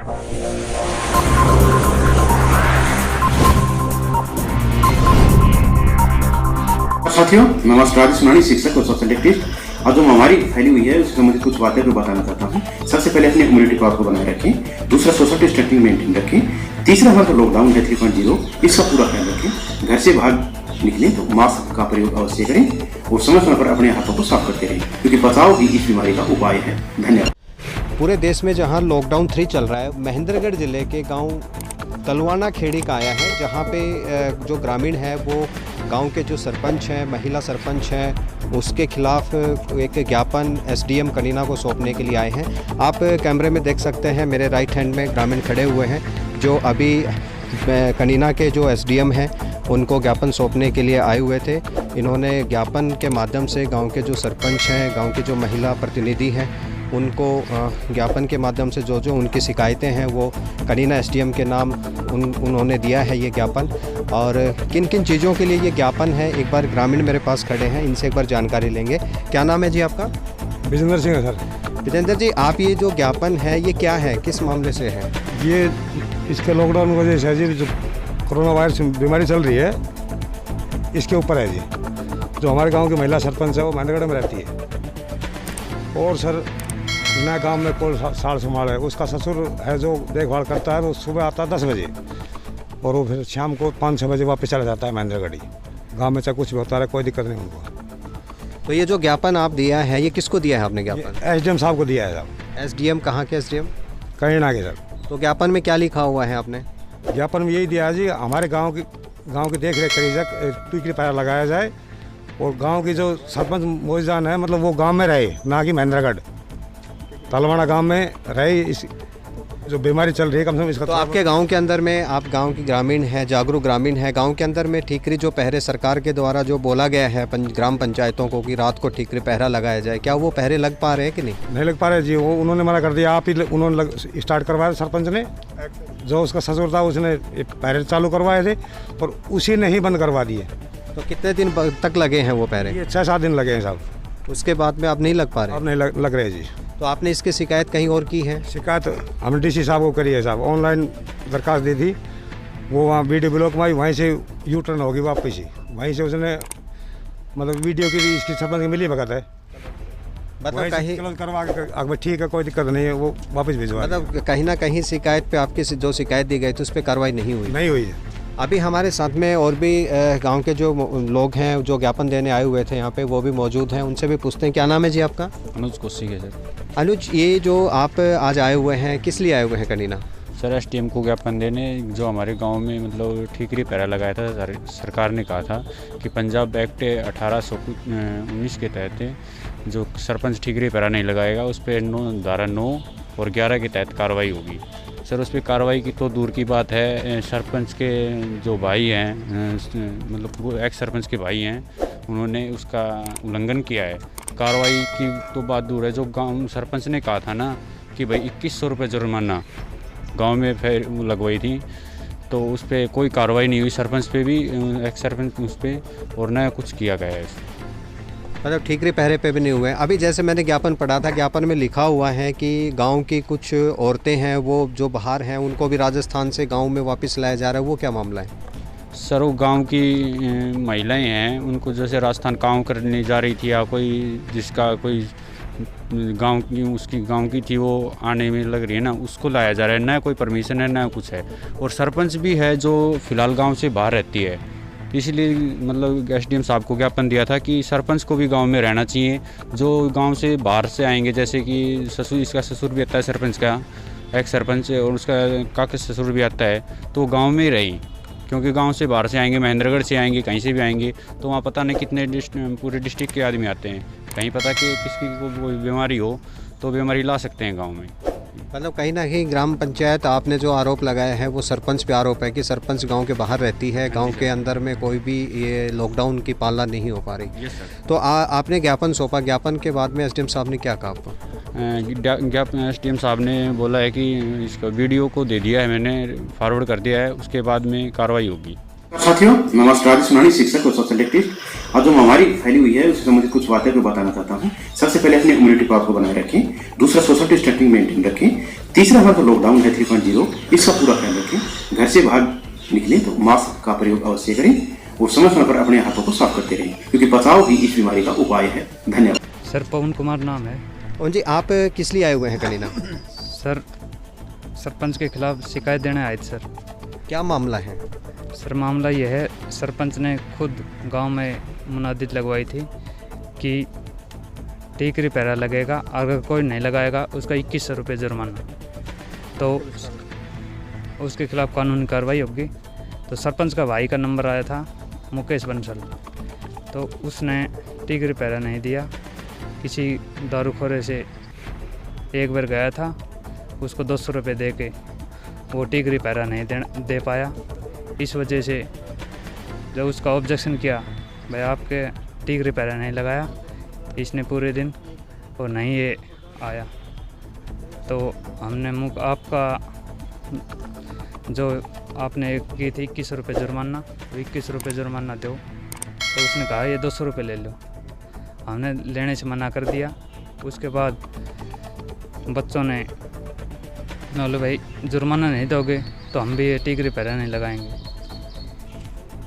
साथियों नमस्कार, सुनानी शिक्षक और सोशल एक्टिविस्ट। आज जो महामारी फैली हुई है उससे संबंधित कुछ बातें मैं बताना चाहता हूँ। सबसे पहले अपनी इम्यूनिटी पावर को बनाए रखें, दूसरा सोशल डिस्टेंसिंग मेंटेन रखें, तीसरा हमारा लॉकडाउन है 3.0 इसका पूरा ख्याल रखें। घर से बाहर निकलें तो मास्क का प्रयोग अवश्य करें और समय समय पर अपने हाथों को साफ करते रहें, क्योंकि बचाव ही इस बीमारी का उपाय है। धन्यवाद। पूरे देश में जहां लॉकडाउन 3 चल रहा है, महेंद्रगढ़ जिले के गांव तलवाना खेड़ी का आया है, जहां पे जो ग्रामीण है वो गांव के जो सरपंच हैं, महिला सरपंच हैं, उसके खिलाफ एक ज्ञापन एसडीएम कनीना को सौंपने के लिए आए हैं। आप कैमरे में देख सकते हैं मेरे राइट हैंड में ग्रामीण खड़े हुए हैं, जो अभी कनीना के जो एसडीएम हैं उनको ज्ञापन सौंपने के लिए आए हुए थे। इन्होंने ज्ञापन के माध्यम से गांव के जो सरपंच हैं, गांव के जो महिला प्रतिनिधि हैं, उनको ज्ञापन के माध्यम से जो उनकी शिकायतें हैं वो कनीना एसडीएम के नाम उन्होंने दिया है ये ज्ञापन। और किन किन चीज़ों के लिए ये ज्ञापन है, एक बार ग्रामीण मेरे पास खड़े हैं, इनसे एक बार जानकारी लेंगे। क्या नाम है जी आपका? विजेंद्र सिंह है सर। विजेंद्र जी, आप ये जो ज्ञापन है ये क्या है, किस मामले से है? ये इसके लॉकडाउन की वजह से जी जो कोरोना वायरस बीमारी चल रही है इसके ऊपर है जी। जो हमारे गांव की महिला सरपंच है वो महेंद्रगढ़ में रहती है, और सर नया गांव में कोल साल संभाल है, उसका ससुर है जो देखभाल करता है। वो सुबह आता है 10 बजे और वो फिर शाम को 5-6 बजे वापस चला जाता है महेंद्रगढ़। गाँव में चाहे कुछ भी होता है, कोई दिक्कत नहीं उनको। तो ये जो ज्ञापन आप दिया है ये किसको दिया है आपने ज्ञापन? एसडीएम साहब को दिया है साहब। एसडीएम कहाँ के एसडीएम? कहीं के सर। तो ज्ञापन में क्या लिखा हुआ है आपने? ज्ञापन में यही दिया है जी, हमारे गांव की देख रेख करी जाए, टीकरी पैरा लगाया जाए, और गांव की जो सरपंच मोजान है मतलब वो गांव में रहे, ना कि महेंद्रगढ़ तलवाना गांव में रहे। इस जो बीमारी चल रही है कम से कम इसका। तो आपके गांव के अंदर में, आप गांव की ग्रामीण है, जागरूक ग्रामीण है, गांव के अंदर में ठीकरी जो पहरे सरकार के द्वारा जो बोला गया है ग्राम पंचायतों को कि रात को ठीकरी पहरा लगाया जाए, क्या वो पहरे लग पा रहे हैं कि नहीं? नहीं लग पा रहे जी, वो उन्होंने मना कर दिया। आप ही उन्होंने स्टार्ट करवाया सरपंच ने, जो उसका ससुर था उसने पहरे चालू करवाए थे और उसी ने ही बंद करवा दिए। तो कितने दिन तक लगे हैं वो पहरे? ये 6-7 दिन लगे हैं साहब। उसके बाद में आप नहीं लग पा रहे? अब नहीं लग रहे जी। तो आपने इसकी शिकायत कहीं और की है? शिकायत हमने डीसी साहब को करी है साहब, ऑनलाइन दरखास्त दी थी। वो वहाँ बीडी ब्लॉक में आई, वहीं से यू टर्न होगी वापस ही, वहीं से उसने मतलब वीडियो की इसकी सरपंच की मिली भगत है, मतलब कहीं करवा के ठीक है कोई दिक्कत नहीं है, वो वापस भिजवा। मतलब कहीं ना कहीं शिकायत पे आपकी जो शिकायत दी गई थी उस पर कार्रवाई नहीं हुई है। अभी हमारे साथ में और भी गांव के जो लोग हैं जो ज्ञापन देने आए हुए थे यहाँ पे, वो भी मौजूद हैं, उनसे भी पूछते हैं। क्या नाम है जी आपका? अनुज कोसी है सर। अनुज, ये जो आप आज आए हुए हैं किस लिए आए हुए हैं कनीना? सर एसडीएम को ज्ञापन देने, जो हमारे गांव में मतलब ठीकरी पैरा लगाया था, सरकार ने कहा था कि पंजाब एक्ट 1819 के तहत जो सरपंच ठीकरी पैरा नहीं लगाएगा उस पर धारा 9 और 11 के तहत कार्रवाई होगी। सर उस पर कार्रवाई की तो दूर की बात है, सरपंच के जो भाई हैं, मतलब वो एक्स सरपंच के भाई हैं, उन्होंने उसका उल्लंघन किया है। कार्रवाई की तो बात दूर है, जो गांव सरपंच ने कहा था ना कि भाई 2100 रुपये जुर्माना गांव में फिर लगवाई थी, तो उस पर कोई कार्रवाई नहीं हुई, सरपंच पे भी, एक्स सरपंच उस पर, और नया कुछ किया गया है। मतलब ठीकरी पहरे पे भी नहीं हुए। अभी जैसे मैंने ज्ञापन पढ़ा था, ज्ञापन में लिखा हुआ है कि गांव की कुछ औरतें हैं वो जो बाहर हैं उनको भी राजस्थान से गांव में वापस लाया जा रहा है, वो क्या मामला है? सर वो गांव की महिलाएं हैं, उनको जैसे राजस्थान काम करने जा रही थी, या कोई जिसका कोई गांव की उसकी गांव की थी वो आने में लग रही है ना, उसको लाया जा रहा है, ना कोई परमिशन है ना कुछ है। और सरपंच भी है जो फ़िलहाल गाँव से बाहर रहती है, इसलिए मतलब एसडीएम साहब को ज्ञापन दिया था कि सरपंच को भी गांव में रहना चाहिए। जो गांव से बाहर से आएंगे, जैसे कि ससुर, इसका ससुर भी आता है सरपंच का, एक्स सरपंच, और उसका काका ससुर भी आता है, तो गांव में ही रही, क्योंकि गांव से बाहर से आएंगे, महेंद्रगढ़ से आएंगे, कहीं से भी आएंगे, तो वहाँ पता नहीं कितने पूरे डिस्ट्रिक्ट के आदमी आते हैं, कहीं पता कि किसकी कोई बीमारी हो तो बीमारी ला सकते हैं गाँव में। मतलब कहीं ना कहीं ग्राम पंचायत, आपने जो आरोप लगाया है वो सरपंच पे आरोप है कि सरपंच गांव के बाहर रहती है, गांव के अंदर में कोई भी ये लॉकडाउन की पालना नहीं हो पा रही। Yes sir. तो आपने ज्ञापन सौंपा, ज्ञापन के बाद में एसडीएम साहब ने क्या कहा आपको? ज्ञापन एसडीएम साहब ने बोला है कि इसका वीडियो को दे दिया है, मैंने फॉरवर्ड कर दिया है, उसके बाद में कार्रवाई होगी। साथियों नमस्कार, सुनानी शिक्षक और सोशल एक्टिविस्ट। आज जो महामारी फैली हुई है उससे संबंधित कुछ बातें मैं बताना चाहता हूँ। सबसे पहले अपनी इम्यूनिटी पावर को बनाए रखें, दूसरा सोशल डिस्टेंसिंग मेंटेन रखें, तीसरा हमारा लॉकडाउन है 3.0 इसका पूरा ख्याल रखें। घर से बाहर निकलें तो मास्क का प्रयोग अवश्य करें और समय समय पर अपने हाथों को साफ करते रहें, क्योंकि बचाव ही इस बीमारी का उपाय है। धन्यवाद। सर पवन कुमार नाम है। और जी आप किस लिए आए हुए हैं कनीना? सर सरपंच के खिलाफ शिकायत देने आए थे सर। क्या मामला है? सर मामला यह है, सरपंच ने खुद गांव में मुनादी लगवाई थी कि टीकरी पहरा लगेगा, अगर कोई नहीं लगाएगा उसका 2100 रुपये जुर्माना, तो उसके खिलाफ कानूनी कार्रवाई होगी। तो सरपंच का भाई का नंबर आया था मुकेश बंसल, तो उसने टीकरी पहरा नहीं दिया। किसी दारूखोरे से एक बार गया था, उसको 200 रुपये दे के वो टीकरी पहरा नहीं दे पाया। इस वजह से जब उसका ऑब्जेक्शन किया, भाई आपके टीकरी पहरा नहीं लगाया, इसने पूरे दिन और नहीं ये आया, तो हमने आपका जो आपने की थी 2100 रुपये जुर्माना, तो 2100 रुपये जुर्माना दो। तो उसने कहा ये 200 रुपये ले लो। हमने लेने से मना कर दिया। उसके बाद बच्चों ने बोले भाई जुर्माना नहीं दोगे तो हम भी ये टीकरी पहरा नहीं लगाएंगे।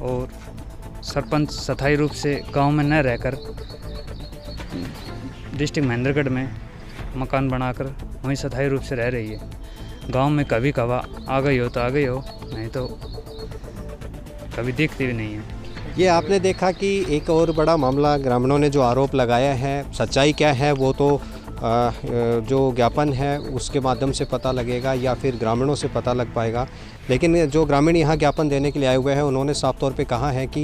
और सरपंच स्थायी रूप से गांव में न रहकर डिस्ट्रिक्ट महेंद्रगढ़ में मकान बनाकर वहीं स्थायी रूप से रह रही है। गांव में कभी कभार आ गई हो तो आ गई हो, नहीं तो कभी दिखती भी नहीं है। ये आपने देखा कि एक और बड़ा मामला ग्रामीणों ने जो आरोप लगाया है, सच्चाई क्या है वो तो जो ज्ञापन है उसके माध्यम से पता लगेगा या फिर ग्रामीणों से पता लग पाएगा। लेकिन जो ग्रामीण यहाँ ज्ञापन देने के लिए आए हुए हैं, उन्होंने साफ तौर पे कहा है कि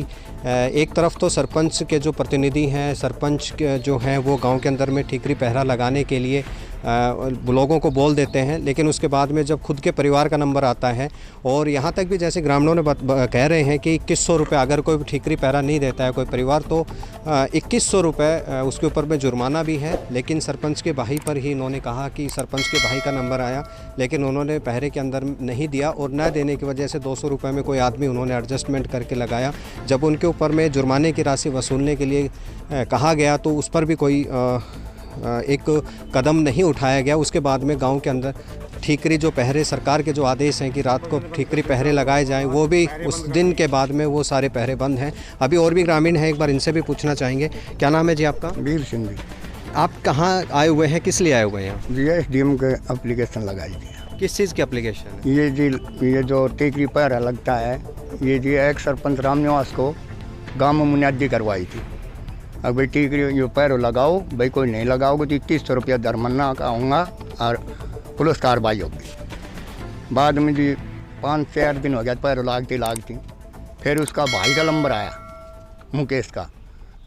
एक तरफ तो सरपंच के जो प्रतिनिधि हैं, सरपंच जो हैं वो गांव के अंदर में ठीकरी पहरा लगाने के लिए लोगों को बोल देते हैं, लेकिन उसके बाद में जब खुद के परिवार का नंबर आता है, और यहाँ तक भी जैसे ग्रामीणों ने कह रहे हैं कि 2100 रुपये अगर कोई ठीकरी पहरा नहीं देता है कोई परिवार, तो 2100 रुपये उसके ऊपर में जुर्माना भी है। लेकिन सरपंच के भाई पर ही इन्होंने कहा कि सरपंच के भाई का नंबर आया, लेकिन उन्होंने पहरे के अंदर नहीं दिया, और न देने की वजह से 200 रुपये में कोई आदमी उन्होंने एडजस्टमेंट करके लगाया। जब उनके ऊपर में जुर्माने की राशि वसूलने के लिए कहा गया तो उस पर भी कोई एक कदम नहीं उठाया गया। उसके बाद में गांव के अंदर ठीकरी जो पहरे, सरकार के जो आदेश हैं कि रात को ठीकरी पहरे लगाए जाएं, वो भी उस दिन के बाद में वो सारे पहरे बंद हैं। अभी और भी ग्रामीण हैं, एक बार इनसे भी पूछना चाहेंगे। क्या नाम है जी आपका? वीर सिंह जी। आप कहाँ आए हुए हैं, किस लिए आए हुए हैं? जी SDM के एप्लीकेशन लगाई थी। किस चीज़ की एप्लीकेशन है? ये जी ये जो टीकरी पहरा लगता है, ये जी एक सरपंच राम निवास को गाँव में मुनादी करवाई थी। अब भाई टीकरी ये पैरो लगाओ, भाई कोई नहीं लगाओगे तो 2100 रुपया जुर्माना का होगा और पुलिस कार्रवाई होगी। बाद में जी 5 से 8 दिन हो गया पैरो लागती, फिर उसका भाई का नंबर आया, मुकेश का,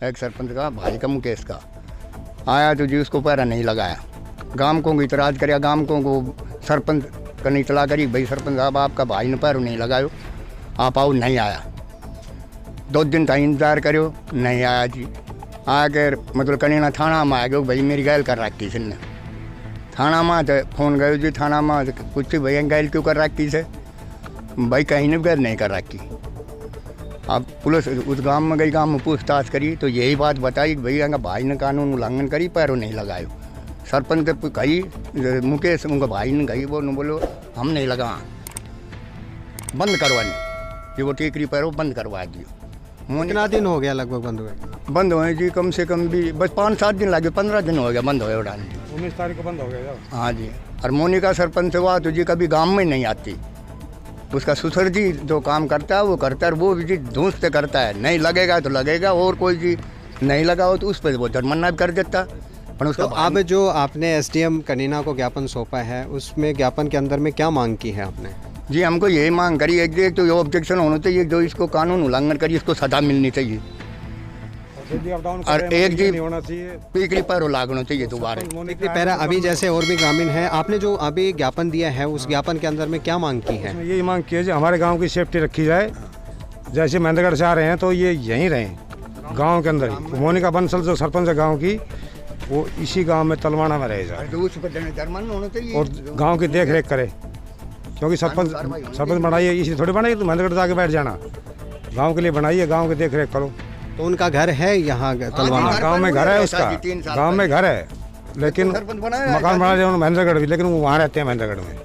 एक सरपंच का भाई का मुकेश का आया, तो जी उसको पैरा नहीं लगाया। गाँव को इतराज़ कराया, गाँव को सरपंच का नहीं इतला करी, भाई सरपंच साहब आपका भाई ने पैरो नहीं लगायो, आप आओ। नहीं आया। 2 दिन तक इंतजार करो, नहीं आया जी। आकर मतलब कनीना थाना में आ गए, भाई मेरी गैल कर रखी से। थाना में तो फोन गए जी, थाना में कुछ भैया गैल क्यों कर रखी से, भाई कहीं ने गैल नहीं कर रखी। अब पुलिस उस गांव में गई, गांव में पूछताछ करी तो यही बात बताई कि भैया भाई ने कानून उल्लंघन करी, पैरों नहीं लगायो। सरपंच ने कही, मुकेश उनका भाई ने कही, वो बोलो हम नहीं लगा, बंद करवानी, ये वो टीकरी पैरों बंद करवा दियो। कितना दिन हो गया लगभग बंद हुए? बंद हुए जी कम से कम भी बस 5-7 दिन लगे, 15 दिन हो गया बंद हुए उड़ान जी। 19 तारीख को बंद हो गया। हाँ जी। और मोनिका सरपंच हुआ तो जी कभी गांव में नहीं आती, उसका ससुर जी जो काम करता है वो करता है, वो जी धूस से करता है, नहीं लगेगा तो लगेगा, और कोई जी नहीं लगा हो तो उस पर वो जुर्माना भी कर देता। पर उसका तो अब जो आपने SDM कनीना को ज्ञापन सौंपा है, उसमें ज्ञापन के अंदर में क्या मांग की है आपने? जी हमको यही मांग करी, एक तो ये ऑब्जेक्शन होना चाहिए, जो इसको कानून उल्लंघन करी इसको सजा मिलनी चाहिए, और एक जी टीकरी पैरो लागना चाहिए दोबारा। टीकरी पहरा अभी जैसे और भी ग्रामीण हैं, आपने जो अभी ज्ञापन दिया है उस ज्ञापन के अंदर में क्या मांग की है? यही मांग की है जो हमारे गांव की सेफ्टी रखी जाए। जैसे महेंद्रगढ़ से आ रहे हैं तो ये यहीं रहें, गांव के अंदर ही। मोनिका बंसल जो सरपंच है गांव की, वो इसी गांव में तलवाना में रह जाए और गांव की देख रेख करे, क्योंकि सरपंच बनाई है, इसलिए थोड़ी बनाई तो महेंद्रगढ़ से आके बैठ जाना। गांव के लिए बनाई है, गांव की देख रेख करो। तो उनका घर है यहाँ तलवाना? गांव में घर है उसका, गांव में घर है, लेकिन मकान बना दिया महेंद्रगढ़ भी, लेकिन वो वहाँ रहते हैं महेंद्रगढ़ में।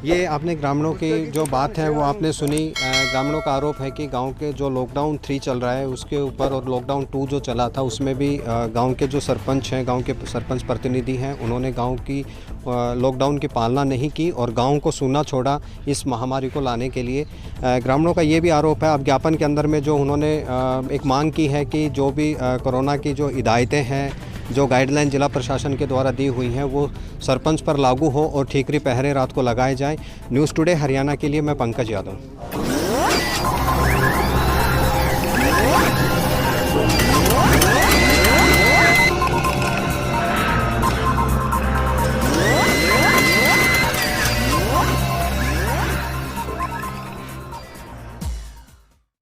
ये आपने ग्रामीणों की जो बात है वो आपने सुनी। ग्रामीणों का आरोप है कि गांव के जो लॉकडाउन 3 चल रहा है उसके ऊपर और लॉकडाउन 2 जो चला था उसमें भी गांव के जो सरपंच हैं, गांव के सरपंच प्रतिनिधि हैं, उन्होंने गांव की लॉकडाउन की पालना नहीं की और गांव को सूना छोड़ा इस महामारी को लाने के लिए। ग्रामीणों का ये भी आरोप है। अब ज्ञापन के अंदर में जो उन्होंने एक मांग की है कि जो भी कोरोना की जो हिदायतें हैं, जो गाइडलाइन जिला प्रशासन के द्वारा दी हुई हैं, वो सरपंच पर लागू हो और ठीकरी पहरे रात को लगाए जाएं। न्यूज़ टुडे हरियाणा के लिए मैं पंकज यादव।